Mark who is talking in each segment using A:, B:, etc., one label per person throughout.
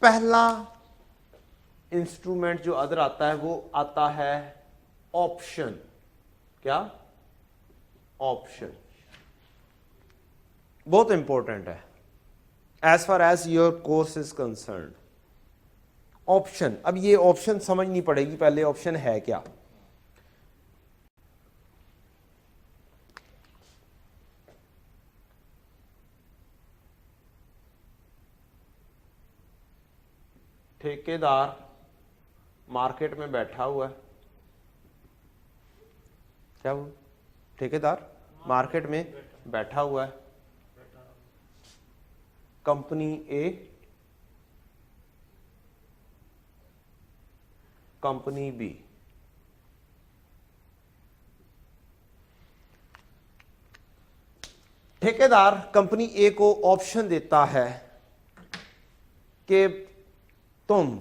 A: पहला इंस्ट्रूमेंट जो अदर आता है वो आता है ऑप्शन। क्या? ऑप्शन। बहुत इंपॉर्टेंट है as far as your course is concern. Option, अब ये ऑप्शन समझनी पड़ेगी पहले, ऑप्शन है क्या। ठेकेदार मार्केट में बैठा हुआ है। क्या वो? ठेकेदार मार्केट में बैठा हुआ है। कंपनी ए, कंपनी बी। ठेकेदार कंपनी ए को ऑप्शन देता है कि तुम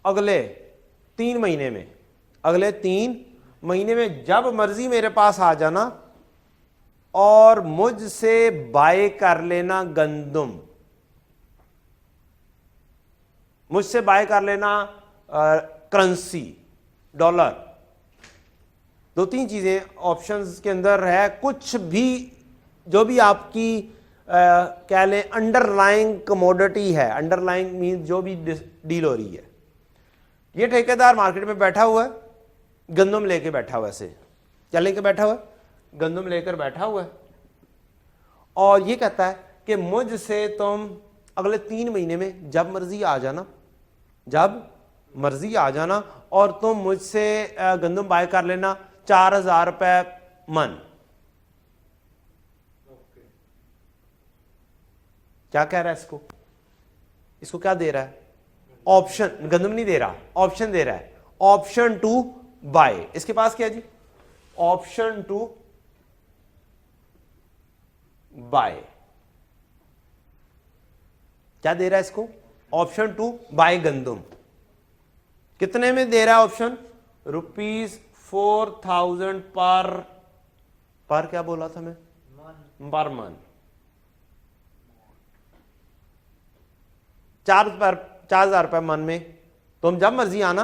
A: अगले 3 महीने में जब मर्जी मेरे पास आ जाना और मुझसे बाय कर लेना गंदम, मुझसे बाय कर लेना करेंसी, डॉलर। 2-3 चीजें ऑप्शंस के अंदर है। कुछ भी जो भी आपकी कह लें अंडरलाइंग कमोडिटी है, अंडरलाइंग मीन जो भी डील हो रही है। ये ठेकेदार मार्केट में बैठा हुआ है, गंदम लेके बैठा हुआ है। ऐसे क्या लेके बैठा हुआ है? गंदम लेकर बैठा हुआ है और ये कहता है कि मुझसे तुम अगले 3 महीने में जब मर्जी आ जाना और तुम मुझसे गंदम बाय कर लेना 4,000 रुपए मन। क्या कह रहा है इसको क्या दे रहा है? ऑप्शन। गंदम नहीं दे रहा, ऑप्शन दे रहा है। Option to buy. इसके पास क्या है जी? Option to buy. क्या दे रहा है इसको? ऑप्शन टू बाय गंदम। कितने में दे रहा है ऑप्शन? ₹4,000 पर क्या बोला था मैं? पर मन। 4,000 रुपए मन में तुम जब मर्जी आना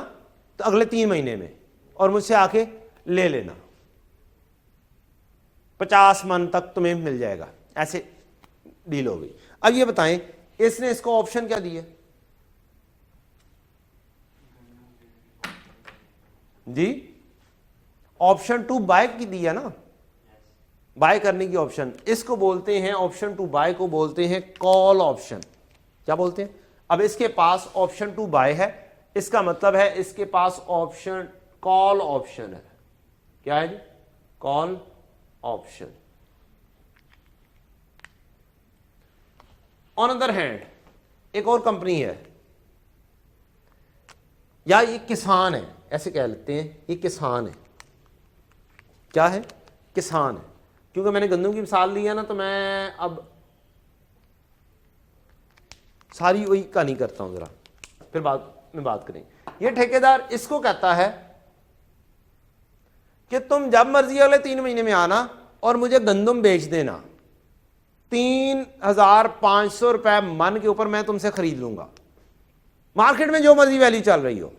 A: तो अगले 3 महीने में और मुझसे आके ले लेना। 50 मन तक तुम्हें मिल जाएगा। ऐसे डील हो गई। अब ये बताएं इसने इसको ऑप्शन क्या दिया जी? ऑप्शन टू बाय की दिया ना, बाय करने की ऑप्शन। इसको बोलते हैं, ऑप्शन टू बाय को बोलते हैं कॉल ऑप्शन। क्या बोलते हैं? अब इसके पास ऑप्शन टू बाय है, इसका मतलब है इसके पास ऑप्शन कॉल ऑप्शन है। क्या है जी? Call option. On other hand एक और कंपनी है, या ये किसान है, ऐसे कह लेते हैं ये किसान है। क्या है? किसान है। क्योंकि मैंने गंदम की मिसाल ली है ना, तो मैं अब सारी वही कहानी करता हूं, जरा फिर बाद में बात करेंगे। ये ठेकेदार इसको कहता है कि तुम जब मर्जी अगले 3 महीने में आना और मुझे गंदम बेच देना 3,500 रुपए मन के ऊपर, मैं तुमसे खरीद लूंगा। मार्केट में जो मर्जी वैल्यू चल रही हो,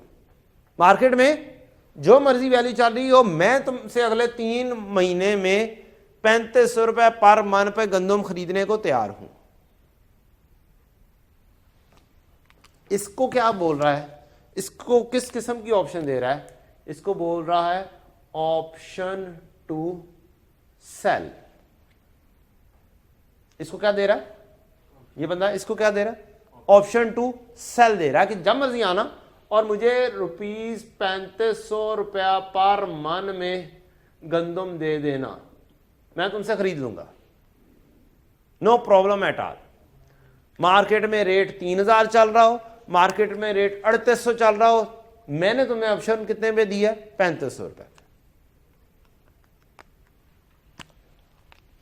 A: मार्केट में जो मर्जी वैल्यू चल रही हो, मैं तुमसे अगले 3 महीने में 3,500 रुपए पर मन पे गंदम खरीदने को तैयार हूं। इसको क्या बोल रहा है? इसको किस किस्म की ऑप्शन दे रहा है? इसको बोल रहा है ऑप्शन टू सेल। इसको क्या दे रहा है ये बंदा? इसको क्या दे रहा है? ऑप्शन टू सेल दे रहा है कि जब मर्जी आना और मुझे ₹3,500 रुपया पर मन में गंदम दे देना, मैं तुमसे खरीद लूंगा, no problem at all. Market में रेट 3,000 चल रहा हो, मार्केट में रेट 3,800 चल रहा हो, मैंने तुम्हें ऑप्शन कितने पे दिया? 3,500 रुपए।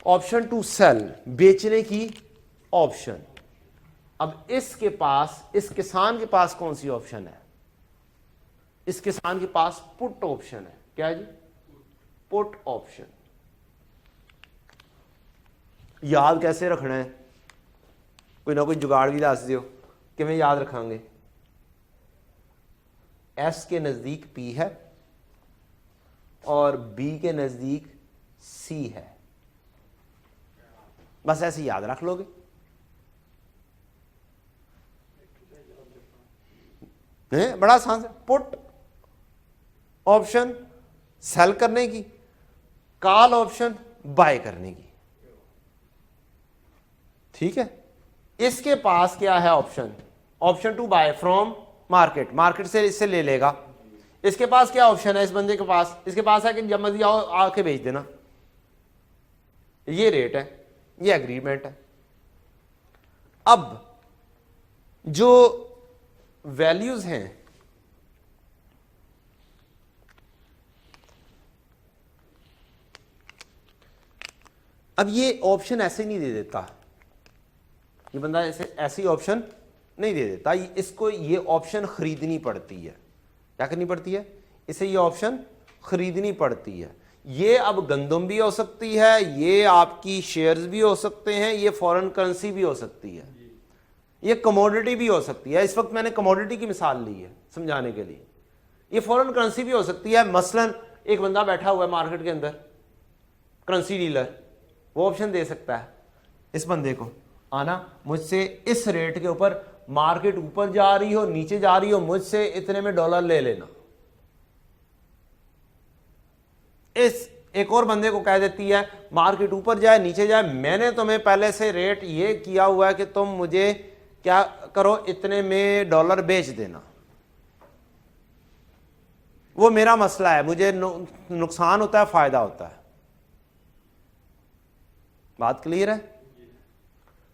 A: ऑप्शन टू सेल, बेचने की ऑप्शन। अब इसके पास, इस किसान के पास कौन सी ऑप्शन है? इस किसान के पास पुट ऑप्शन है। क्या है जी? Put option. याद कैसे रखना है? कोई ना कोई जुगाड़ भी दस दियो कि मैं याद रखांगे। एस के नजदीक पी है और बी के नजदीक सी है। बस ऐसे याद रख लोगे। बड़ा आसान है। पुट ऑप्शन सेल करने की, कॉल ऑप्शन बाय करने की। ठीक है, इसके पास क्या है option? Option to buy from market, market से इससे ले लेगा। इसके पास क्या ऑप्शन है इस बंदे के पास? इसके पास है कि जब मर्जी आओ आके बेच देना। ये रेट है, ये एग्रीमेंट है। अब जो वैल्यूज हैं, अब ये ऑप्शन ऐसे नहीं दे देता, ये बंदा ऐसी ऑप्शन नहीं दे देता। इसको ये ऑप्शन खरीदनी पड़ती है। क्या करनी पड़ती है? इसे ये ऑप्शन खरीदनी पड़ती है। ये अब गंदम भी हो सकती है, ये आपकी शेयर्स भी हो सकते हैं, ये फॉरेन करेंसी भी हो सकती है, ये कमोडिटी भी हो सकती है। इस वक्त मैंने कमोडिटी की मिसाल ली है समझाने के लिए। ये फॉरेन करेंसी भी हो सकती है। मसलन एक बंदा बैठा हुआ है मार्केट के अंदर, करेंसी डीलर, वो ऑप्शन दे सकता है इस बंदे को, आना मुझसे इस रेट के ऊपर, मार्केट ऊपर जा रही हो नीचे जा रही हो, मुझसे इतने में डॉलर ले लेना। इस एक और बंदे को कह देती है मार्केट ऊपर जाए नीचे जाए, मैंने तुम्हें पहले से रेट ये किया हुआ है कि तुम मुझे क्या करो, इतने में डॉलर बेच देना। वो मेरा मसला है, मुझे नुकसान होता है फायदा होता है। बात क्लियर है?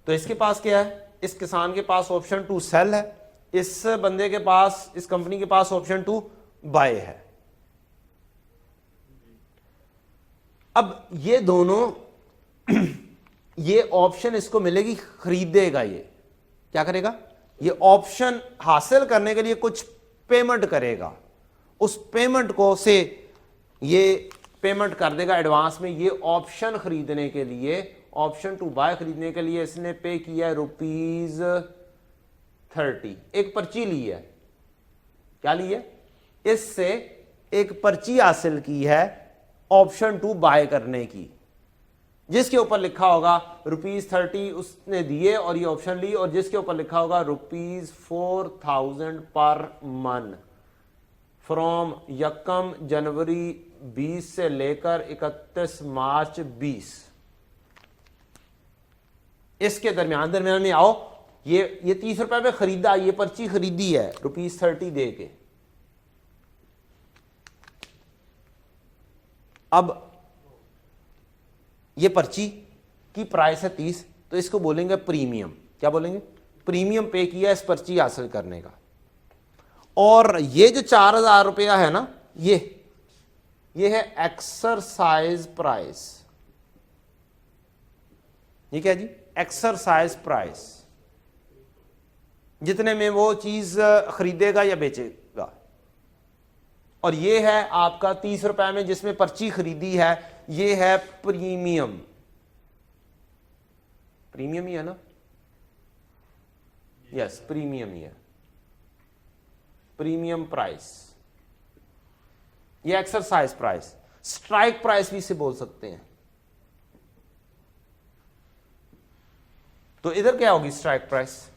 A: तो इसके पास क्या है? इस किसान के पास ऑप्शन टू सेल है, इस बंदे के पास, इस कंपनी के पास ऑप्शन टू बाय है। अब ये दोनों ये ऑप्शन इसको मिलेगी, खरीदेगा। ये क्या करेगा? ये ऑप्शन हासिल करने के लिए कुछ पेमेंट करेगा, उस पेमेंट को से ये पेमेंट कर देगा एडवांस में। ये ऑप्शन खरीदने के लिए, ऑप्शन टू बाय खरीदने के लिए इसने पे किया है ₹30। एक पर्ची ली है। क्या ली है? इससे एक पर्ची हासिल की है ऑप्शन टू बाय करने की, जिसके ऊपर लिखा होगा ₹30 उसने दिए और ये ऑप्शन ली, और जिसके ऊपर लिखा होगा ₹4000 पर मंथ फ्रॉम 1 जनवरी 20 से लेकर 31 मार्च 20। इसके दरमियान में आओ, ये ₹30 में खरीदा, ये पर्ची खरीदी है ₹30 दे के। अब ये पर्ची की प्राइस है 30, तो इसको बोलेंगे प्रीमियम। क्या बोलेंगे? प्रीमियम पे किया इस पर्ची हासिल करने का। और ये जो ₹4000 है ना, ये है एक्सरसाइज प्राइस। ये क्या जी? एक्सरसाइज प्राइस, जितने में वो चीज खरीदेगा या बेचेगा। और ये है आपका ₹30 में जिसमें पर्ची खरीदी है, ये है प्रीमियम। प्रीमियम ही है ना? यस, प्रीमियम ही है, प्रीमियम प्राइस। ये एक्सरसाइज प्राइस, स्ट्राइक प्राइस भी इसे बोल सकते हैं। तो इधर क्या होगी? Strike price.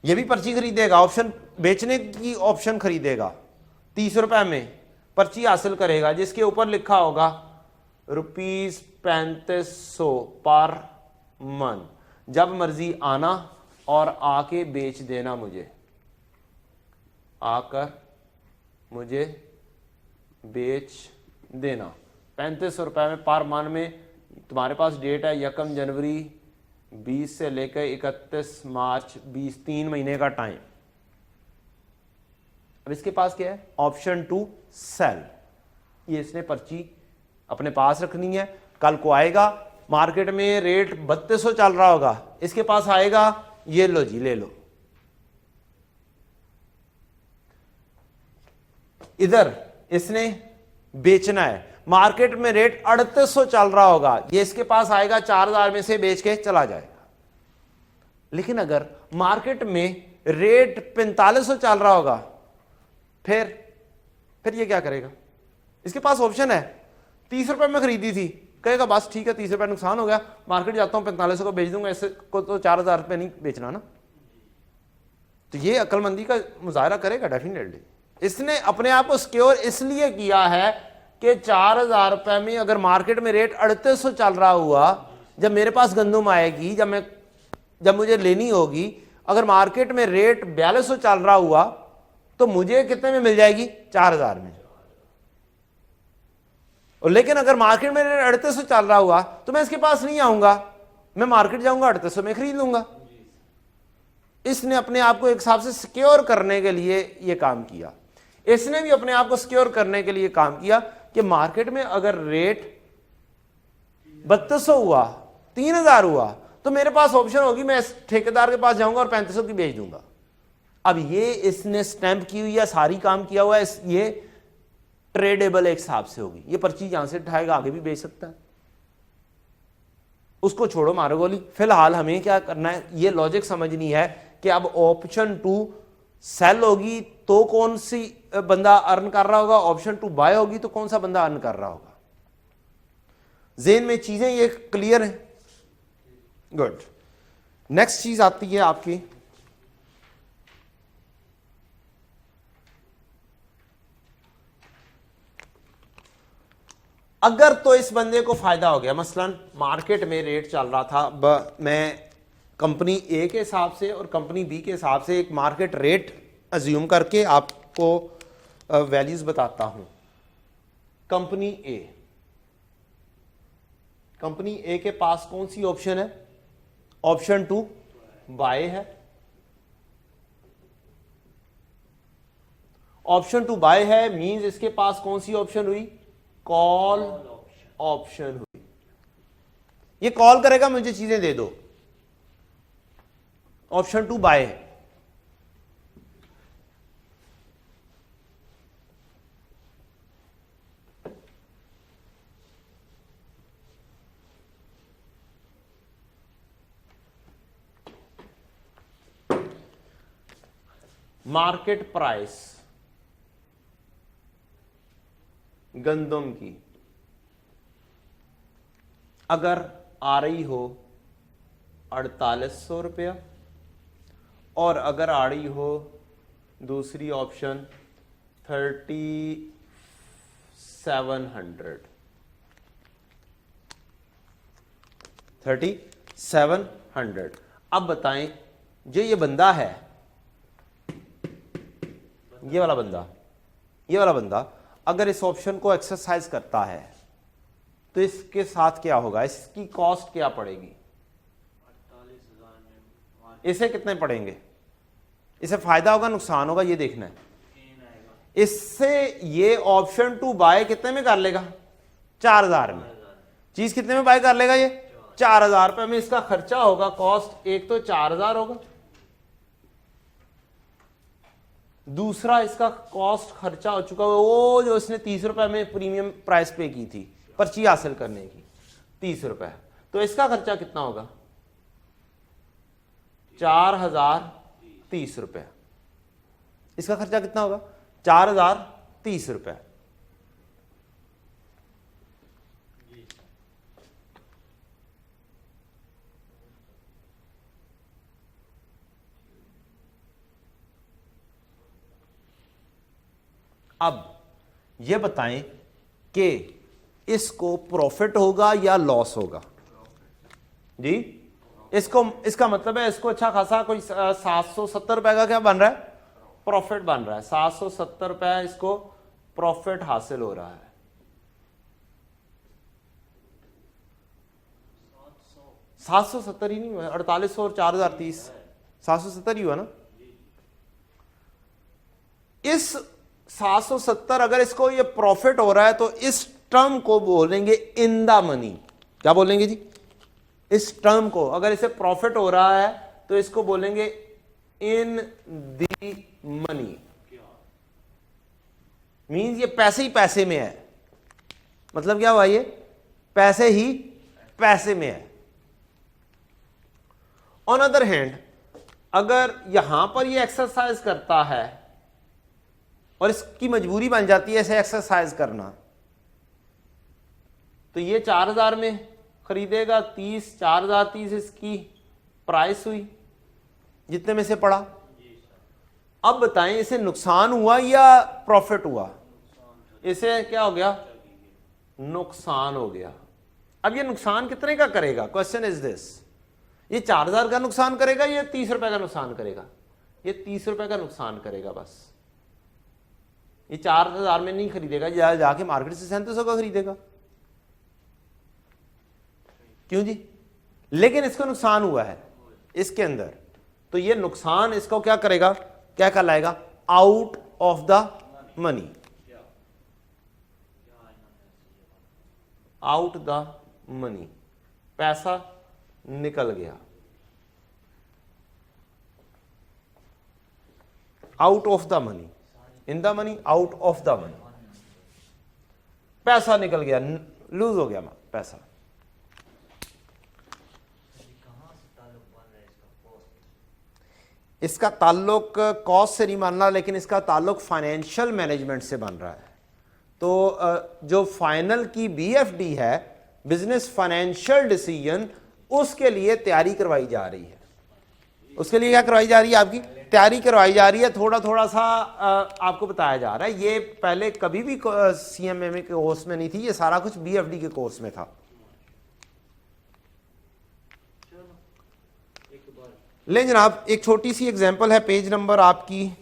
A: ये भी पर्ची खरीदेगा, ऑप्शन बेचने की ऑप्शन खरीदेगा, ₹30 में पर्ची हासिल करेगा, जिसके ऊपर लिखा होगा ₹3500 पर मंथ, जब मर्जी आना और आके बेच देना मुझे, आकर मुझे बेच देना। ₹3500 में पर मंथ में तुम्हारे पास डेट है 1 जनवरी 20 से लेकर 31 मार्च 20, 3 महीने का टाइम। अब इसके पास क्या है? Option to sell. ये इसने पर्ची अपने पास रखनी है, कल को आएगा मार्केट में रेट 3200 चल रहा होगा, इसके पास आएगा, ये लो जी ले लो। इधर इसने बेचना है, मार्केट में रेट 3800 चल रहा होगा, ये इसके पास आएगा, 4000 में से बेच के चला जाएगा। लेकिन अगर मार्केट में रेट 4500 चल रहा होगा फिर ये क्या करेगा? इसके पास ऑप्शन है, 30 रुपए में खरीदी थी, कहेगा बस ठीक है 30 रुपए नुकसान हो गया, मार्केट जाता हूं 4500 को बेच दूंगा, इससे को तो 4000 रुपये नहीं बेचना ना। तो ये अक्लमंदी का मुजाहरा करेगा डेफिनेटली। इसने अपने आप को सिक्योर इसलिए किया है कि 4000 रुपए में अगर मार्केट में रेट 3800 चल रहा हुआ, जब मेरे पास गंदम आएगी, जब मुझे लेनी होगी, अगर मार्केट में रेट 4200 चल रहा हुआ तो मुझे कितने में मिल जाएगी? 4000 में। और लेकिन अगर मार्केट में रेट 3800 चल रहा हुआ तो मैं इसके पास नहीं आऊंगा, मैं मार्केट जाऊंगा 3800 में खरीद लूंगा। इसने अपने आप को एक हिसाब से सिक्योर करने के लिए यह काम किया। इसने भी अपने आप को सिक्योर करने के लिए काम किया कि मार्केट में अगर रेट 3200 हुआ, 3000 हुआ, तो मेरे पास ऑप्शन होगी, मैं इस ठेकेदार के पास जाऊंगा और 3500 की बेच दूंगा। अब ये इसने स्टैंप की हुई है, सारी काम किया हुआ है, ये ट्रेडेबल एक हिसाब से होगी। ये पर्ची यहां से उठाएगा आगे भी बेच सकता है, उसको छोड़ो मारो गोली। फिलहाल हमें क्या करना है, ये लॉजिक समझनी है कि अब ऑप्शन 2 सेल होगी तो कौन सी बंदा अर्न कर रहा होगा, ऑप्शन 2 बाय होगी तो कौन सा बंदा अर्न कर रहा होगा। जेन में चीजें ये क्लियर है? गुड। नेक्स्ट चीज आती है आपकी अगर तो इस बंदे को फायदा हो गया, मसलन मार्केट में रेट चल रहा था, मैं कंपनी ए के हिसाब से और कंपनी बी के हिसाब से एक मार्केट रेट अज्यूम करके आपको वैल्यूज बताता हूं। कंपनी ए के पास कौन सी ऑप्शन है? ऑप्शन 2 बाय है। ऑप्शन 2 बाय है मींस इसके पास कौन सी ऑप्शन हुई? कॉल ऑप्शन हुई। ये कॉल करेगा मुझे चीजें दे दो, ऑप्शन 2 बाय है। मार्केट प्राइस गंदम की अगर आ रही हो 4800 रुपया और अगर आ रही हो दूसरी ऑप्शन 3700। अब बताएं, जो ये बंदा है, ये वाला बंदा अगर इस ऑप्शन को एक्सरसाइज करता है तो इसके साथ क्या होगा? इसकी कॉस्ट क्या पड़ेगी? 48,000। इसे कितने पड़ेंगे? इसे फायदा होगा नुकसान होगा ये देखना है। इससे ये ऑप्शन 2 बाय कितने में कर लेगा? 4000 में। चीज कितने में बाय कर लेगा? ये 4000 रुपए में इसका खर्चा होगा, कॉस्ट एक तो 4000 होगा, दूसरा इसका कॉस्ट खर्चा हो चुका है वो जो इसने 30 रुपए में प्रीमियम प्राइस पे की थी पर्ची हासिल करने की, 30 रुपए। तो इसका खर्चा कितना होगा? 4030 रुपए। इसका खर्चा कितना होगा? 4030 रुपए। अब ये बताएं कि इसको प्रॉफिट होगा या लॉस होगा? जी, इसका मतलब है इसको अच्छा खासा कोई 770 रुपए का क्या बन रहा है? प्रॉफिट बन रहा है। 770 रुपए इसको प्रॉफिट हासिल हो रहा है। 770 ही नहीं हुआ, 4800 और 4030, 770 ही हुआ ना। इस 770 अगर इसको ये प्रॉफिट हो रहा है तो इस टर्म को बोलेंगे इन द मनी। क्या बोलेंगे जी? इस टर्म को अगर इसे प्रॉफिट हो रहा है तो इसको बोलेंगे इन द मनी। मींस ये पैसे ही पैसे में है। मतलब क्या हुआ? ये पैसे ही पैसे में है। ऑन अदर हैंड अगर यहां पर ये एक्सरसाइज करता है और इसकी मजबूरी बन जाती है ऐसे एक्सरसाइज करना। तो ये 4000 में खरीदेगा, 30, 4030 इसकी प्राइस हुई जितने में से पड़ा। अब बताएं इसे नुकसान हुआ या प्रॉफिट हुआ? इसे क्या हो गया? नुकसान हो गया। अब ये नुकसान कितने का करेगा? क्वेश्चन इज दिस, ये 4000 का नुकसान करेगा या 30 रुपए का नुकसान करेगा? ये 30 रुपए का नुकसान करेगा बस। ये 4000 में नहीं खरीदेगा, जाके मार्केट से 3700 का खरीदेगा। क्यों जी? लेकिन इसको नुकसान हुआ है इसके अंदर, तो ये नुकसान इसको क्या करेगा, क्या कहलाएगा? Out of the money, out the money, पैसा निकल गया, out of the money, in the money, out of the money, पैसा निकल गया, लूज हो गया पैसा। इसका ताल्लुक कॉस्ट से नहीं बन रहा, लेकिन इसका ताल्लुक फाइनेंशियल मैनेजमेंट से बन रहा है। तो जो फाइनल की बीएफडी है, बिजनेस फाइनेंशियल डिसीजन, उसके लिए तैयारी करवाई जा रही है। उसके लिए क्या करवाई जा रही है? आपकी तैयारी करवाई जा रही है। थोड़ा थोड़ा सा आपको बताया जा रहा है। ये पहले कभी भी सीएमएमए के कोर्स में नहीं थी, ये सारा कुछ बीएफडी के कोर्स में था। ले जनाब, एक छोटी सी एग्जांपल है, पेज नंबर आपकी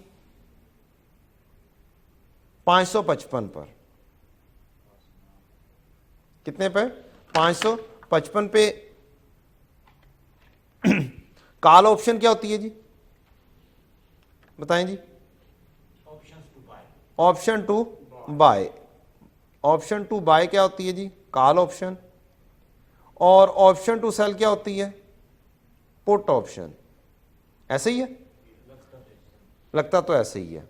A: 555 पर। कितने पे? 555 पे। कॉल ऑप्शन क्या होती है जी? बताएं जी। Option to buy. Option to buy क्या होती है जी? Call option. और ऑप्शन टू सेल क्या होती है? Put option. ऐसे ही है? लगता तो ऐसे ही है।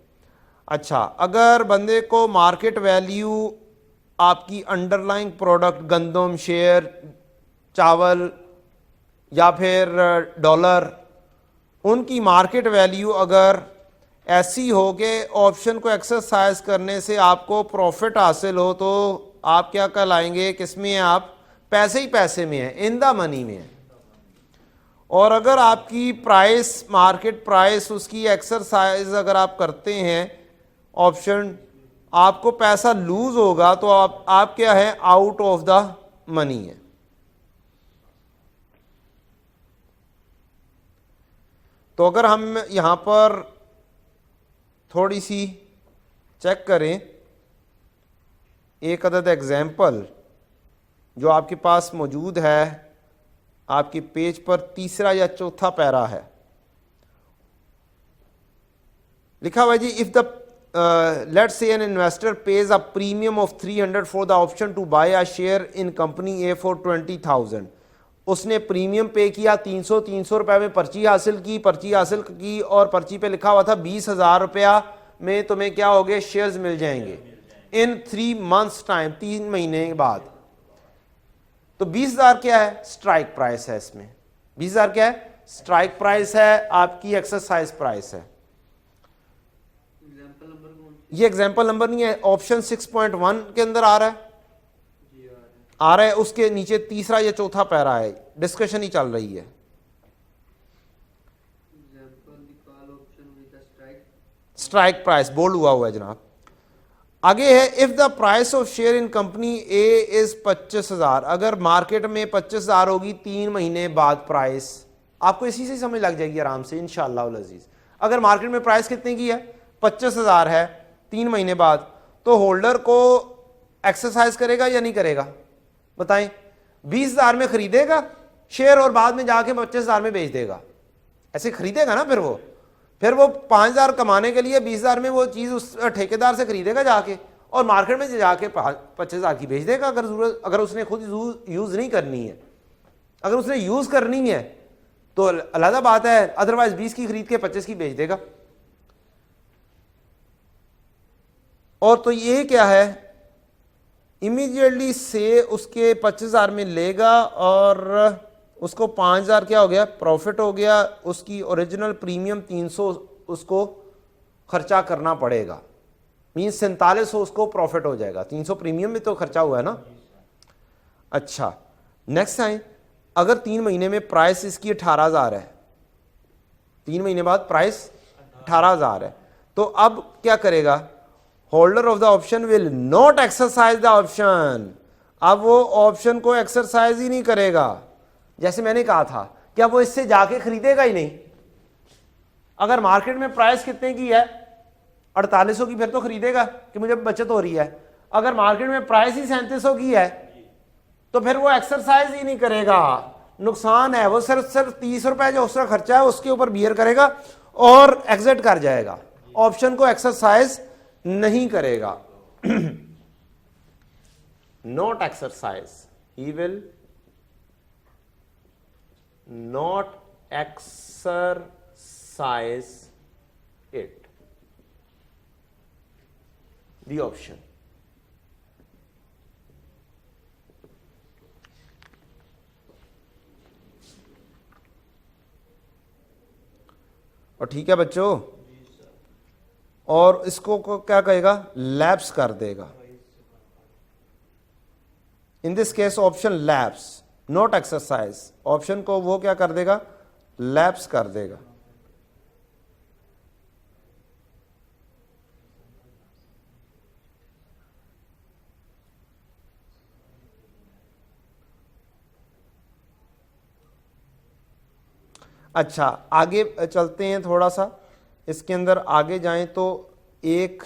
A: अच्छा, अगर बंदे को मार्केट वैल्यू आपकी अंडरलाइंग प्रोडक्ट, गंदम, शेयर, चावल या फिर डॉलर, उनकी मार्केट वैल्यू अगर ऐसी हो कि ऑप्शन को एक्सरसाइज करने से आपको प्रॉफिट हासिल हो, तो आप क्या कहलाएंगे? किसमें हैं आप? पैसे ही पैसे में है, इन द मनी में है। और अगर आपकी प्राइस, मार्केट प्राइस, उसकी एक्सरसाइज अगर आप करते हैं ऑप्शन, आपको पैसा लूज होगा, तो आप क्या है? आउट ऑफ द मनी है। तो अगर हम यहां पर थोड़ी सी चेक करें, एक अदद एग्जाम्पल जो आपके पास मौजूद है, आपके पेज पर तीसरा या चौथा पैरा है, लिखा हुआ है जी, if the let's say an investor page a premium of 300 for the option to buy a share in company A for 20,000। उसने प्रीमियम पे किया 300 रुपए में पर्ची हासिल की और पर्ची पे लिखा हुआ था 20,000 रुपया में तुम्हें क्या हो गए? शेयर्स मिल जाएंगे इन 3 मंथ्स टाइम, 3 महीने बाद। तो 20,000 क्या है? स्ट्राइक प्राइस है। इसमें 20,000 क्या है? स्ट्राइक प्राइस है, आपकी एक्सरसाइज प्राइस है। ये एग्जाम्पल नंबर नहीं है, ऑप्शन 6.1 के अंदर आ रहा है, उसके नीचे तीसरा या चौथा पैरा है, डिस्कशन ही चल रही है। स्ट्राइक प्राइस बोल्ड हुआ है जनाब। आगे है, if the price of share in company A is 25,000। अगर मार्केट में 25,000 होगी 3 महीने बाद प्राइस, आपको इसी से समझ लग जाएगी आराम से इंशाअल्लाह अज़ीज़। अगर मार्केट में प्राइस कितने की है? 25,000 है 3 महीने बाद, तो होल्डर को एक्सरसाइज करेगा या नहीं करेगा? बताएं। 20,000 में खरीदेगा शेयर और बाद में जाके 25,000 में बेच देगा, ऐसे खरीदेगा ना। फिर वो 5,000 कमाने के लिए 20,000 में वो चीज़ उस ठेकेदार से खरीदेगा जाके, और मार्केट में जाके 25,000 की बेच देगा अगर उसने खुद यूज़ नहीं करनी है। अगर उसने यूज़ करनी है तो अलग बात है, अदरवाइज 20 की खरीद के 25 की बेच देगा। और तो ये क्या है, इमीडिएटली से उसके 25,000 में लेगा और उसको 5,000 क्या हो गया? प्रॉफिट हो गया। उसकी ओरिजिनल प्रीमियम 300 उसको खर्चा करना पड़ेगा। मीन्स 4700 उसको प्रॉफिट हो जाएगा, 300 प्रीमियम में तो खर्चा हुआ है ना। अच्छा नेक्स्ट आए, अगर 3 महीने में प्राइस इसकी 18,000 है, 3 महीने बाद प्राइस 18,000 है, तो अब क्या करेगा, holder of the option will not exercise the option, अब वो ऑप्शन को एक्सरसाइज ही नहीं करेगा। जैसे मैंने कहा था क्या वो इससे जाके खरीदेगा ही नहीं। अगर मार्केट में प्राइस कितने की है 4800 की, फिर तो खरीदेगा कि मुझे बचत हो रही है। अगर मार्केट में प्राइस ही 3700 की है तो फिर वो एक्सरसाइज ही नहीं करेगा, नुकसान है। वो सिर्फ 30 रुपए जो उसका खर्चा है उसके ऊपर बियर करेगा और एग्जिट कर जाएगा, ऑप्शन को एक्सरसाइज नहीं करेगा। Not exercise, he will not exercise it the option. और ठीक है बच्चों, और इसको क्या कहेगा, लैप्स कर देगा। In this case option lapse, not exercise, option को वो क्या कर देगा, लैप्स कर देगा। अच्छा आगे चलते हैं थोड़ा सा, इसके अंदर आगे जाएं तो एक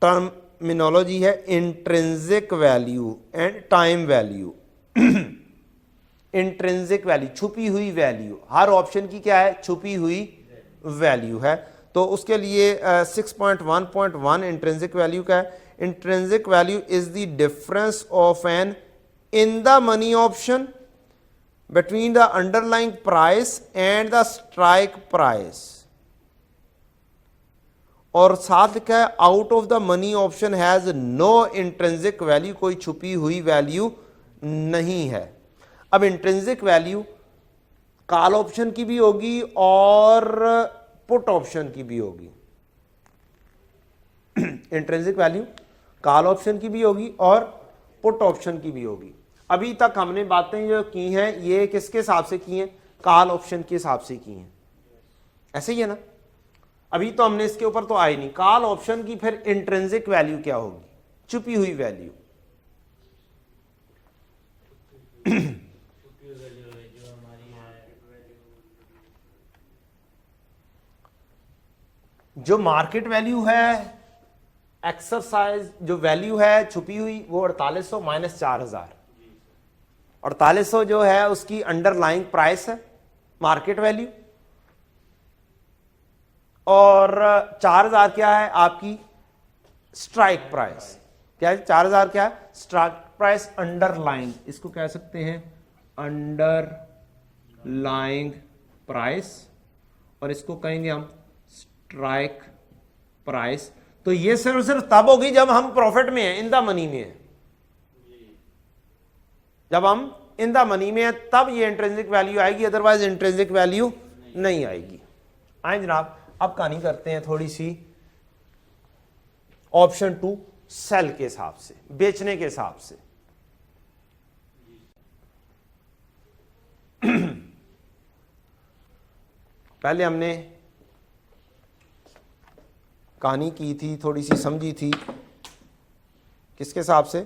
A: टर्मिनोलॉजी है intrinsic value and time value. Intrinsic value, छुपी हुई वैल्यू, हर ऑप्शन की क्या है, छुपी हुई वैल्यू है। तो उसके लिए 6.1.1 इंट्रिंसिक वैल्यू का है। Intrinsic value is the difference of an in the money option between the underlying price and the strike price, और साथ लिखा है out of the money option has no intrinsic value, कोई छुपी हुई वैल्यू नहीं है। अब इंट्रिंसिक वैल्यू कॉल ऑप्शन की भी होगी और पुट ऑप्शन की भी होगी। इंट्रिंसिक वैल्यू कॉल ऑप्शन की भी होगी और पुट ऑप्शन की भी होगी। अभी तक हमने बातें जो की हैं ये किसके हिसाब से की हैं, कॉल ऑप्शन के हिसाब से की हैं, ऐसे ही है ना। अभी तो हमने इसके ऊपर तो आए नहीं, कॉल ऑप्शन की फिर इंट्रिंसिक वैल्यू क्या होगी, छुपी हुई वैल्यू। जो मार्केट वैल्यू है, एक्सरसाइज जो वैल्यू है छुपी हुई, वो 4800 माइनस 4000, 4800 जो है उसकी अंडरलाइंग प्राइस है, मार्केट वैल्यू, और 4000 क्या है आपकी स्ट्राइक प्राइस। क्या है 4000 क्या है, स्ट्राइक प्राइस अंडरलाइंग, इसको कह सकते हैं अंडरलाइंग प्राइस, और इसको कहेंगे हम स्ट्राइक प्राइस। तो ये सिर्फ तब होगी जब हम प्रॉफिट में हैं, इन द मनी में है। जब हम इन द मनी में है तब ये इंट्रिंसिक वैल्यू आएगी, अदरवाइज इंट्रिंसिक वैल्यू नहीं आएगी। आए जनाब, अब कहानी करते हैं थोड़ी सी ऑप्शन 2 सेल के हिसाब से, बेचने के हिसाब से। पहले हमने कहानी की थी, थोड़ी सी समझी थी, किसके हिसाब से,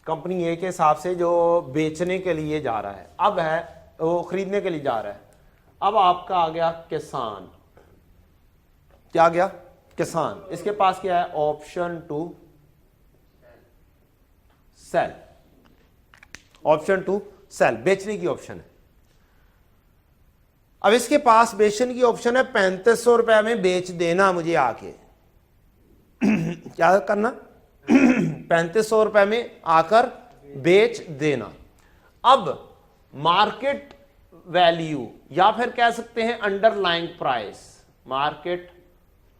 A: कंपनी ए के हिसाब से जो बेचने के लिए जा रहा है, अब है वो खरीदने के लिए जा रहा है। अब आपका आ गया किसान, क्या आ गया, किसान। इसके पास क्या है, ऑप्शन 2 सेल, ऑप्शन 2 सेल, बेचने की ऑप्शन है। अब इसके पास बेचने की ऑप्शन है 3500 रुपए में बेच देना मुझे आके। क्या करना, 3500 रुपए में आकर बेच देना। अब मार्केट वैल्यू या फिर कह सकते हैं अंडरलाइंग प्राइस, मार्केट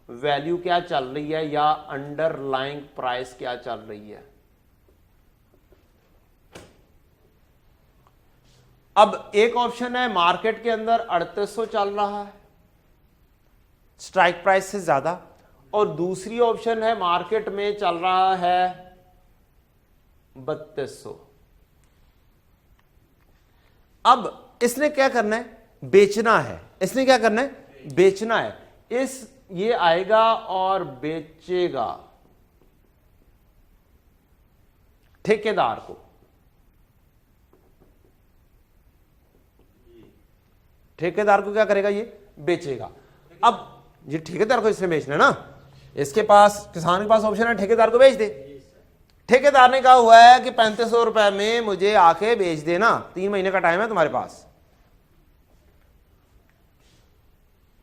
A: वैल्यू क्या चल रही है या अंडरलाइंग प्राइस क्या चल रही है। अब एक ऑप्शन है मार्केट के अंदर 3800 चल रहा है स्ट्राइक प्राइस से ज्यादा, और दूसरी ऑप्शन है मार्केट में चल रहा है 3200। अब इसने क्या करना है, बेचना है। इसने क्या करना है, बेचना है। ये आएगा और बेचेगा ठेकेदार को। ठेकेदार को क्या करेगा, ये बेचेगा। अब ये ठेकेदार को इसने बेचना है ना, इसके पास, किसान के पास ऑप्शन है ठेकेदार को बेच दे। ठेकेदार ने कहा हुआ है कि 3500 रुपए में मुझे आके बेच देना, 3 महीने का टाइम है तुम्हारे पास।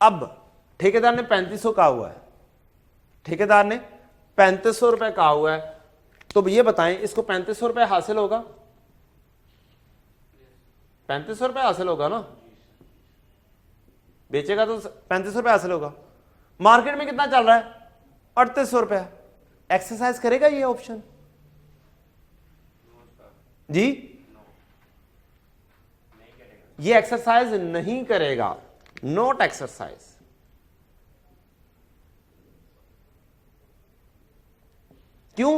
A: अब ठेकेदार ने 3500 कहा हुआ है, ठेकेदार ने 3500 रुपए कहा हुआ है, तो ये बताएं इसको 3500 रुपए हासिल होगा? 3500 रुपए हासिल होगा ना, बेचेगा तो 3500 रुपए हासिल होगा। मार्केट में कितना चल रहा है, 3800 रुपया। एक्सरसाइज करेगा ये ऑप्शन जी? ये एक्सरसाइज नहीं करेगा, नॉट एक्सरसाइज। क्यों?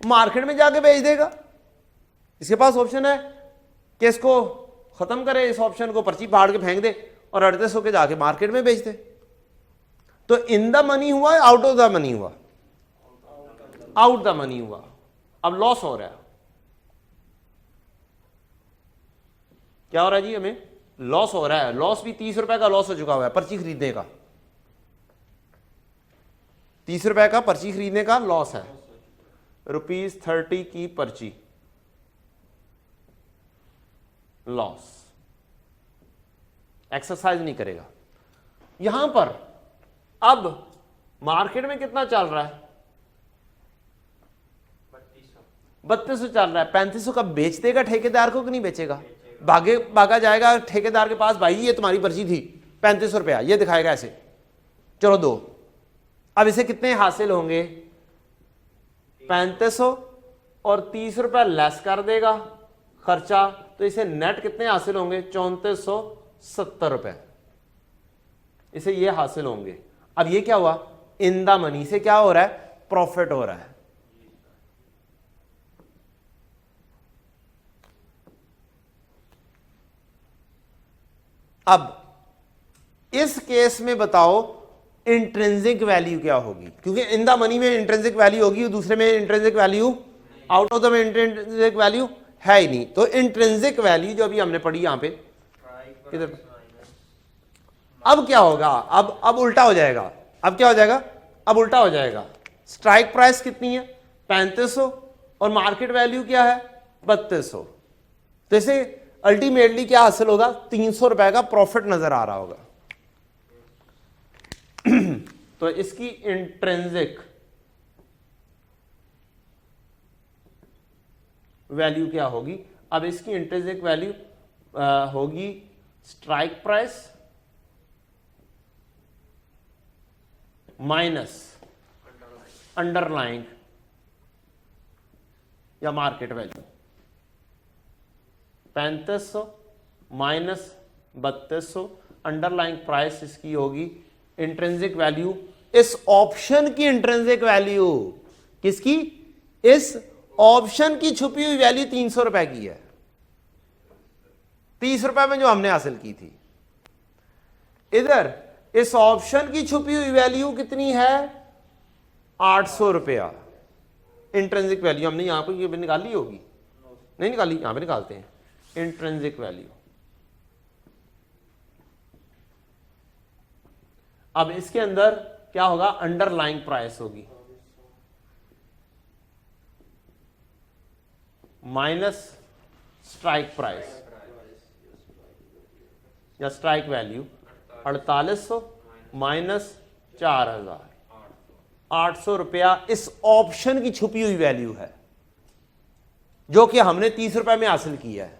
A: मार्केट में जाके बेच देगा। इसके पास ऑप्शन है कि इसको खत्म करे, इस ऑप्शन को पर्ची फाड़ के फेंक दे और 3800 के जाके मार्केट में बेच दे। तो इन द मनी हुआ, आउट ऑफ द मनी हुआ? आउट द मनी हुआ। अब लॉस हो रहा है। क्या हो रहा है जी, हमें लॉस हो रहा है। लॉस भी 30 रुपए का लॉस हो चुका हुआ है पर्ची खरीदने का। 30 रुपए का पर्ची खरीदने का लॉस है, ₹30 की पर्ची लॉस। एक्सरसाइज नहीं करेगा। यहां पर अब मार्केट में कितना चल रहा है, 3200 चल रहा है। 3500 का बेच देगा ठेकेदार को कि नहीं बेचेगा? भागा जाएगा ठेकेदार के पास, भाई ये तुम्हारी पर्ची थी 3500 रुपया, ये दिखाएगा ऐसे, चलो दो। अब इसे कितने हासिल होंगे, 3500 और 30 रुपया लेस कर देगा खर्चा, तो इसे नेट कितने हासिल होंगे, 3470 रुपए इसे ये हासिल होंगे। अब ये क्या हुआ, इन द मनी से क्या हो रहा है, प्रॉफिट हो रहा है। अब इस केस में बताओ इंट्रिंसिक वैल्यू क्या होगी, क्योंकि इन द मनी में इंट्रिंसिक वैल्यू होगी, दूसरे में intrinsic value, out of the में इंट्रिंसिक वैल्यू है ही नहीं। तो इंट्रिंसिक वैल्यू जो अभी हमने पढ़ी यहां पे, किधर, अब क्या होगा, अब उल्टा हो जाएगा। अब क्या हो जाएगा, अब उल्टा हो जाएगा। स्ट्राइक प्राइस कितनी है, 3500, और मार्केट वैल्यू क्या है, 3200। तो इसे अल्टीमेटली क्या हासिल होगा, 300 रुपए का प्रॉफिट नजर आ रहा होगा। तो इसकी इंट्रिंसिक वैल्यू क्या होगी, अब इसकी इंट्रिंसिक वैल्यू होगी स्ट्राइक प्राइस माइनस अंडरलाइंग या market value. 3500 minus 3200, underlying price इसकी होगी इंट्रिंसिक वैल्यू, इस ऑप्शन की इंट्रिंसिक वैल्यू, किसकी, इस ऑप्शन की छुपी हुई वैल्यू 300 रुपए की है, 30 रुपए में जो हमने हासिल की थी। इधर इस ऑप्शन की छुपी हुई वैल्यू कितनी है, 800 रुपया। इंट्रिंसिक वैल्यू हमने यहां पर निकाली होगी, नहीं निकाली, यहां पे निकालते हैं इंट्रिंसिक वैल्यू। अब इसके अंदर क्या होगा, अंडरलाइंग प्राइस होगी माइनस स्ट्राइक प्राइस या स्ट्राइक वैल्यू, 4800 माइनस 4000, 800 रुपया इस ऑप्शन की छुपी हुई वैल्यू है, जो कि हमने 30 रुपए में हासिल किया है।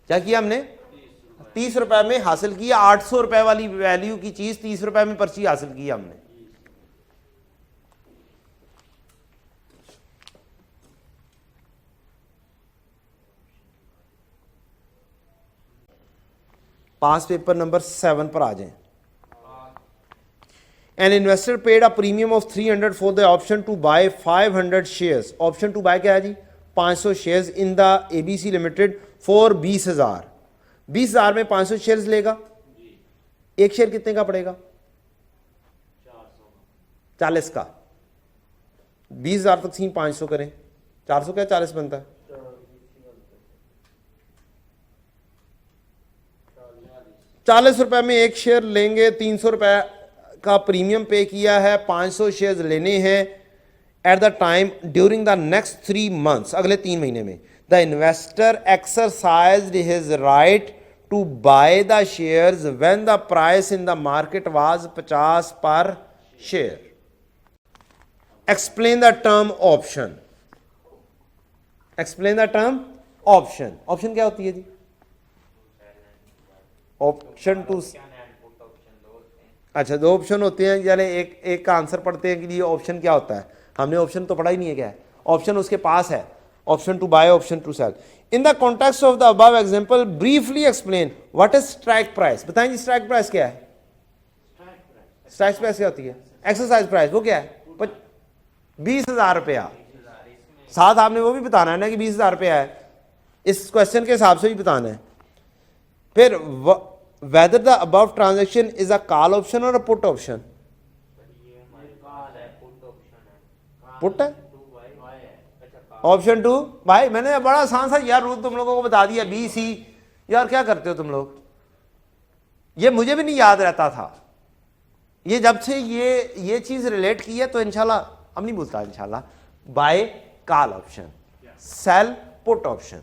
A: क्या किया हमने, 30 रुपए में हासिल किया, 800 रुपए वाली वैल्यू की चीज 30 रुपए में पर्ची हासिल की हमने। पास पेपर नंबर 7 पर आ जाएं। An investor paid a premium of 300 for the option to buy 500 shares. Option to buy क्या है जी? 500 shares in the ABC Limited for 20,000। 20,000 में 500 शेयर्स लेगा। एक शेयर कितने का पड़ेगा? 40 का। 20,000 तक सीन 500 करें, 400 क्या 40 बनता है? 40 रुपए में एक शेयर लेंगे, 300 रुपए का प्रीमियम पे किया है, 500 शेयर्स लेने हैं at the time during the next 3 months, अगले 3 महीने में। The investor exercised his right to buy the shares when the price in the market was 50 per share. Explain the term option. Explain the term option. Option क्या होती है जी? Option to, अच्छा 2 option होते हैं। चले एक का आंसर पढ़ते हैं कि ये ऑप्शन क्या होता है। हमने ऑप्शन तो पढ़ा ही नहीं है क्या है। ऑप्शन उसके पास है, option to buy, option to sell. In the context of the above example briefly explain what is strike price. बताएं जी स्ट्राइक प्राइस क्या है? स्ट्राइक प्राइस क्या होती है? Exercise price. वो क्या है? 20,000 रुपया। साथ आपने वो भी बताना है ना कि 20,000 रुपया है, इस क्वेश्चन के हिसाब से भी बताना है। फिर whether the above transaction is a call option or a put option? Put है, ऑप्शन टू भाई। मैंने बड़ा आसान सा यार रूल तुम लोगों को बता दिया, बी सी। यार क्या करते हो तुम लोग, ये मुझे भी नहीं याद रहता था। ये जब से ये चीज रिलेट की है तो इंशाल्लाह अब नहीं भूलता इंशाल्लाह। Buy call option, sell put option,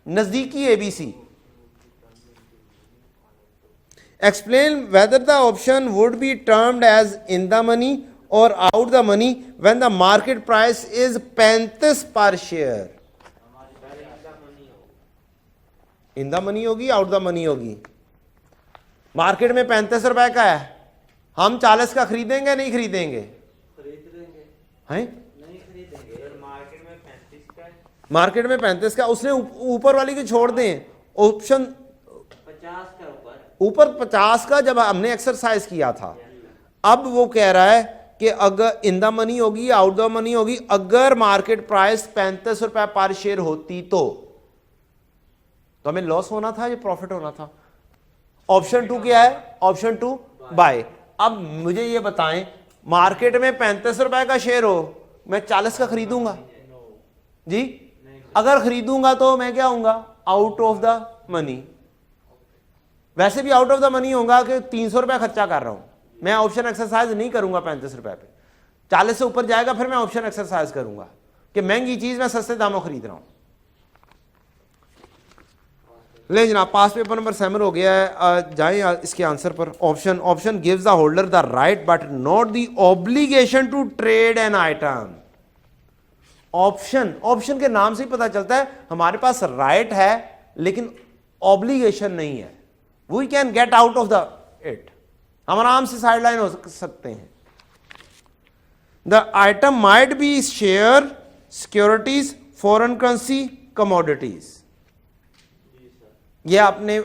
A: नजदीकी A B C. Explain whether the option would be termed as in the money or out the money when the market price is 35 per share. In the money होगी, out the money होगी। Market में 35 रुपए का है, हम 40 का खरीदेंगे नहीं खरीदेंगे? हैं? नहीं खरीदेंगे। मार्केट में 35 का है, मार्केट में 35 का। उसने ऊपर वाली को छोड़ दें, ऑप्शन 50 का ऊपर 50 का जब हमने एक्सरसाइज किया था। अब वो कह रहा है कि अगर इन द मनी होगी, आउट द मनी होगी, अगर मार्केट प्राइस 35 रुपए पर शेयर होती तो हमें लॉस होना था या प्रॉफिट होना था? ऑप्शन टू क्या है? Option to buy. अब मुझे ये बताएं, मार्केट में 35 रुपए का शेयर हो, मैं 40 का खरीदूंगा जी? अगर खरीदूंगा तो मैं क्या होऊंगा? Out of the money. वैसे भी आउट ऑफ द मनी होगा कि 300 रुपया खर्चा कर रहा हूं, मैं ऑप्शन एक्सरसाइज नहीं करूंगा 35 रुपए पे। 40 से ऊपर जाएगा फिर मैं ऑप्शन एक्सरसाइज करूंगा कि महंगी चीज मैं सस्ते दामों खरीद रहा हूं। ले जनाब, पास पेपर नंबर 7 हो गया है। जाएं इसके आंसर पर। Option, option gives the holder the right but not the obligation to trade an item. Option, option के नाम से ही पता चलता है हमारे पास राइट है लेकिन ऑब्लिगेशन नहीं है। We can get out of the it, हम आराम से साइडलाइन हो सकते हैं। The item might be share, securities, foreign currency, commodities. ये आपने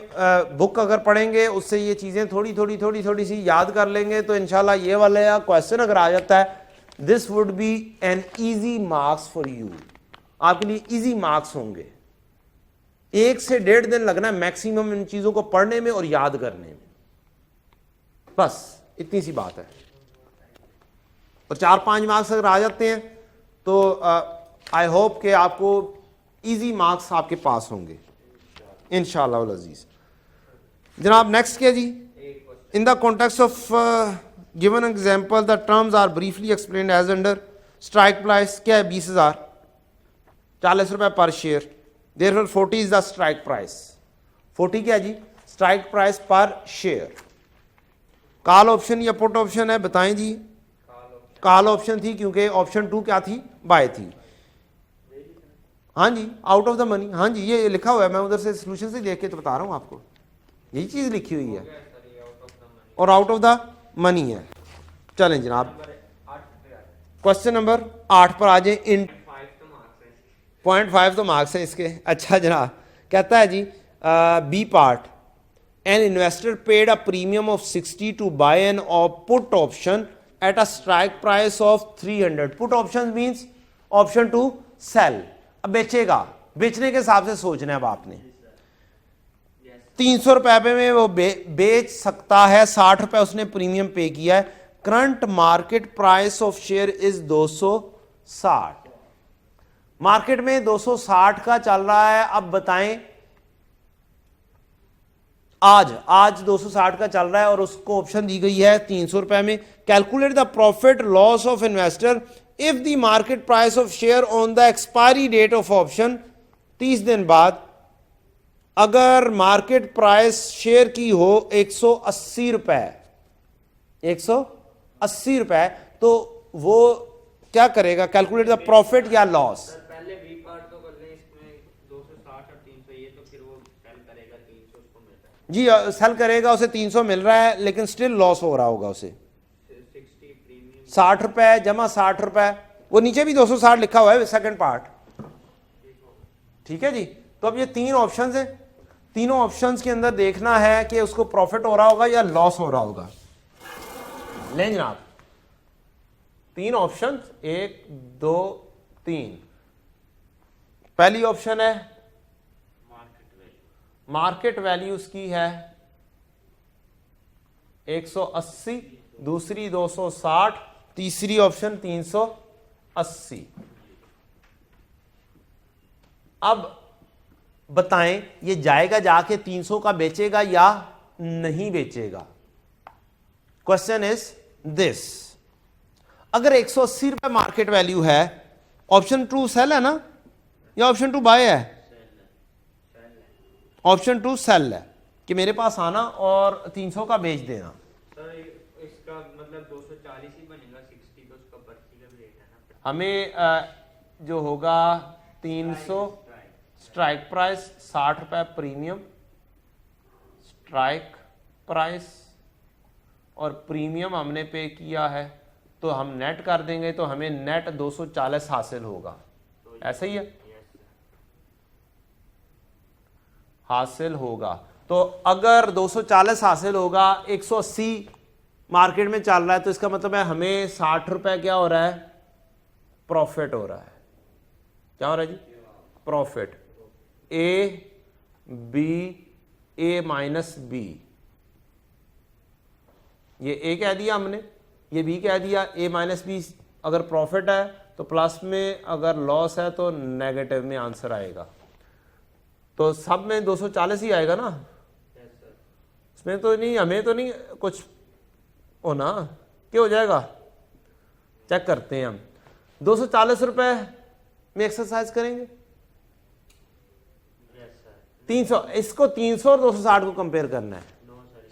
A: बुक अगर पढ़ेंगे उससे ये चीजें थोड़ी सी याद कर लेंगे तो इंशाल्लाह ये वाला क्वेश्चन अगर आ जाता है, this would be an easy marks for you. आपके लिए इजी मार्क्स होंगे। 1 से 1.5 दिन लगना मैक्सिमम इन चीजों को पढ़ने में और याद करने में, बस इतनी सी बात है। और 4-5 मार्क्स अगर आ जाते हैं तो आई होप कि आपको इजी मार्क्स आपके पास होंगे इंशाअल्लाह अज़ीज। जनाब नेक्स्ट क्या जी? In the context of given example the terms are briefly explained as under. Strike price क्या है? 20,000, 40 रुपए per share. Therefore 40 is the strike price। 40 क्या जी? Strike price per share. Call option या पुट ऑप्शन है? बताएं जी। कॉल ऑप्शन थी क्योंकि ऑप्शन 2 क्या थी? बाय थी। हाँ जी, आउट ऑफ द मनी। हाँ जी, ये लिखा हुआ है, मैं उधर से सोल्यूशन से देख के तो बता रहा हूं आपको, यही चीज लिखी हुई है और आउट ऑफ द मनी है। चलें जनाब क्वेश्चन नंबर 8 पर आ जाए। इन 0.5 तो मार्क्स है इसके। अच्छा जनाब, कहता है जी B part, an investor paid a premium of 60 to buy an put option at a strike price of 300. Put option means option to sell. अब बेचेगा, बेचने के हिसाब से सोचना है अब आपने 300 रुपए में वो बेच सकता है, 60 रुपए उसने प्रीमियम पे किया है। Current market price of share is 260, market में 260 का चल रहा है। अब बताएं आज 260 का चल रहा है और उसको ऑप्शन दी गई है 300 रुपए में। Calculate the profit loss of investor if the market price of share on the expiry date of option, 30 दिन बाद अगर मार्केट प्राइस शेयर की हो 180 रुपए, 180 रुपए, तो वो क्या करेगा? कैलकुलेट द प्रॉफिट या लॉस।
B: पहले वी पार्ट तो कर लें, इसमें 260 और 300 ये तो फिर वो सेल करेगा 300 उसको मिल रहा है
A: जी, सेल करेगा, उसे 300 मिल रहा है लेकिन स्टिल लॉस हो रहा होगा उसे 60 रुपए जमा 60 रुपए, वो नीचे भी 260 लिखा हुआ है सेकंड पार्ट, ठीक है जी। तो अब ये 3 ऑप्शंस हैं, तीनों ऑप्शंस के अंदर देखना है कि उसको प्रॉफिट हो रहा होगा या लॉस हो रहा होगा। लें जनाब 3 ऑप्शन, 1 2 3। पहली ऑप्शन है मार्केट वैल्यू उसकी है 180, दूसरी 260, तीसरी ऑप्शन 380। अब बताएं ये जाएगा जाके 300 का बेचेगा या नहीं बेचेगा? क्वेश्चन इज दिस, अगर 180 रुपए मार्केट वैल्यू है, ऑप्शन 2 सेल है ना या ऑप्शन 2 बाय है? ऑप्शन 2 सेल है कि मेरे पास आना और 300 का बेच देना।
B: सर इसका मतलब 240 ही बनेगा, 60 तो उसका पर्ची का भी रेट है ना।
A: हमें जो होगा 300 स्ट्राइक प्राइस, 60 रुपए प्रीमियम स्ट्राइक प्राइस, और प्रीमियम हमने पे किया है तो हम नेट कर देंगे तो हमें नेट 240 हासिल होगा। ऐसा ही है, हासिल होगा। तो अगर 240 हासिल होगा, 180 मार्केट में चल रहा है, तो इसका मतलब है हमें 60 रुपए क्या हो रहा है? प्रॉफिट हो रहा है। क्या हो रहा है जी? Profit. A B, A minus B, ये ए कह दिया हमने, ये बी कह दिया। ए माइनस बी अगर प्रॉफिट है तो प्लस में, अगर लॉस है तो नेगेटिव में आंसर आएगा। तो सब में 240 ही आएगा ना, इसमें तो नहीं, हमें तो नहीं कुछ होना, क्या हो जाएगा? चेक करते हैं हम। 240 रुपए में एक्सरसाइज करेंगे, 300, इसको 300 और 260 को कंपेयर करना है।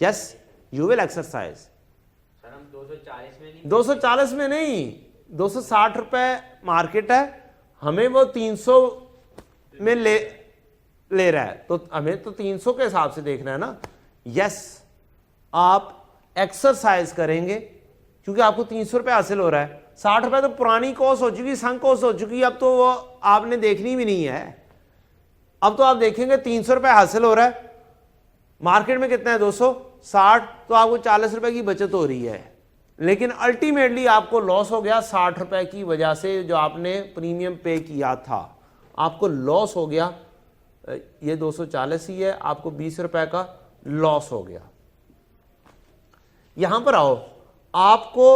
A: Yes, you will exercise.
B: Sir हम 240 में नहीं,
A: 240 में नहीं, 260 रुपए मार्केट है, हमें वो 300 में ले रहा है, तो हमें तो 300 के हिसाब से देखना है ना। यस, आप एक्सरसाइज करेंगे क्योंकि आपको 300 रुपए हासिल हो रहा है। 60 रुपए तो पुरानी कॉस्ट हो चुकी, संक कॉस्ट हो चुकी, अब तो वो आपने देखनी भी नहीं है। अब तो आप देखेंगे 300 रुपए हासिल हो रहा है, मार्केट में कितना है? 260, तो आपको 40 रुपए की बचत हो रही है, लेकिन अल्टीमेटली आपको लॉस हो गया 60 रुपए की वजह से, जो आपने प्रीमियम पे किया था, आपको लॉस हो गया। ये 240 ही है, आपको 20 रुपए का लॉस हो गया। यहां पर आओ, आपको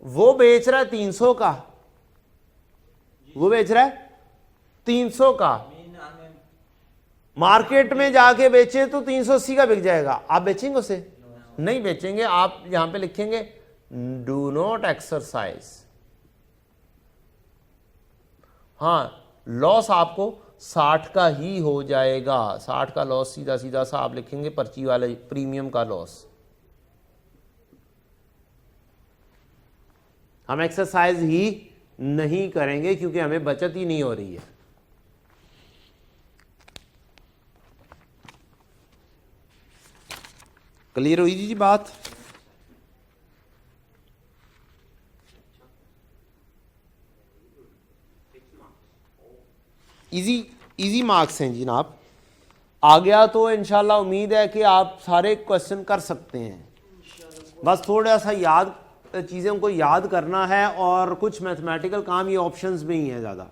A: वो बेच रहा है 300 का, वो बेच रहा है 300 का, मार्केट में जाके बेचे तो 380 का बिक जाएगा। आप बेचेंगे उसे? नहीं बेचेंगे। आप यहां पे लिखेंगे डू नॉट एक्सरसाइज। हां, लॉस आपको 60 का ही हो जाएगा, 60 का लॉस सीधा सीधा सा आप लिखेंगे पर्ची वाले प्रीमियम का लॉस। हम एक्सरसाइज ही नहीं करेंगे क्योंकि हमें बचत ही नहीं हो रही है। क्लियर हुई जी बात? इजी मार्क्स हैं जनाब। आ गया तो इंशाल्लाह उम्मीद है कि आप सारे क्वेश्चन कर सकते हैं। बस थोड़ा सा याद चीज़ों को याद करना है और कुछ मैथमेटिकल काम ये ऑप्शंस में ही है ज़्यादा।